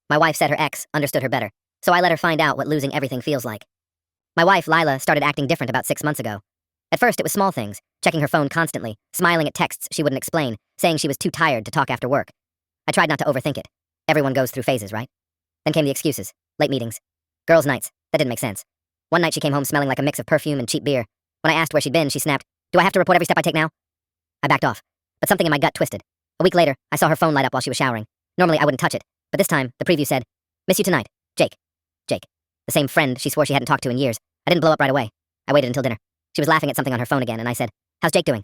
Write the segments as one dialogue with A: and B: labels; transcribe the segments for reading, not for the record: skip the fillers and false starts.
A: My wife said her ex understood her better, so I let her find out what losing everything feels like. My wife, Lila, started acting different about 6 months ago. At first, it was small things, checking her phone constantly, smiling at texts she wouldn't explain, saying she was too tired to talk after work. I tried not to overthink it. Everyone goes through phases, right? Then came the excuses, late meetings, girls' nights. That didn't make sense. One night she came home smelling like a mix of perfume and cheap beer. When I asked where she'd been, she snapped, "Do I have to report every step I take now?" I backed off, but something in my gut twisted. A week later, I saw her phone light up while she was showering. Normally, I wouldn't touch it, but this time, the preview said, "Miss you tonight, Jake." Jake. The same friend she swore she hadn't talked to in years. I didn't blow up right away. I waited until dinner. She was laughing at something on her phone again, and I said, "How's Jake doing?"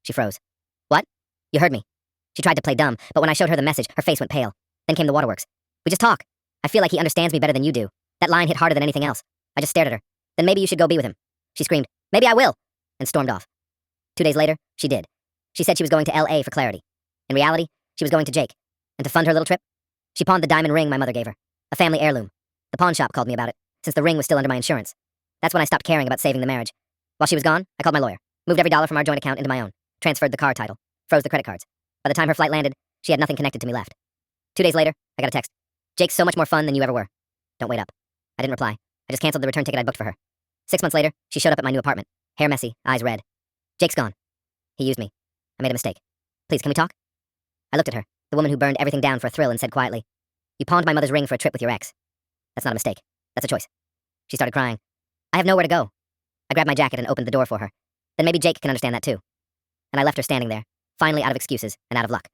A: She froze. "What? You heard me." She tried to play dumb, but when I showed her the message, her face went pale. Then came the waterworks. "We just talk. I feel like he understands me better than you do." That line hit harder than anything else. I just stared at her. "Then maybe you should go be with him." She screamed, "Maybe I will," and stormed off. 2 days later, she did. She said she was going to LA for clarity. In reality, she was going to Jake. And to fund her little trip, she pawned the diamond ring my mother gave her. A family heirloom. The pawn shop called me about it, since the ring was still under my insurance. That's when I stopped caring about saving the marriage. While she was gone, I called my lawyer, moved every dollar from our joint account into my own, transferred the car title, froze the credit cards. By the time her flight landed, she had nothing connected to me left. 2 days later, I got a text. "Jake's so much more fun than you ever were. Don't wait up." I didn't reply. I just canceled the return ticket I'd booked for her. 6 months later, she showed up at my new apartment. Hair messy, eyes red. "Jake's gone. He used me. I made a mistake. Please, can we talk?" I looked at her, the woman who burned everything down for a thrill, and said quietly, "You pawned my mother's ring for a trip with your ex. That's not a mistake. That's a choice." She started crying. "I have nowhere to go." I grabbed my jacket and opened the door for her. "Then maybe Jake can understand that too." And I left her standing there, finally out of excuses and out of luck.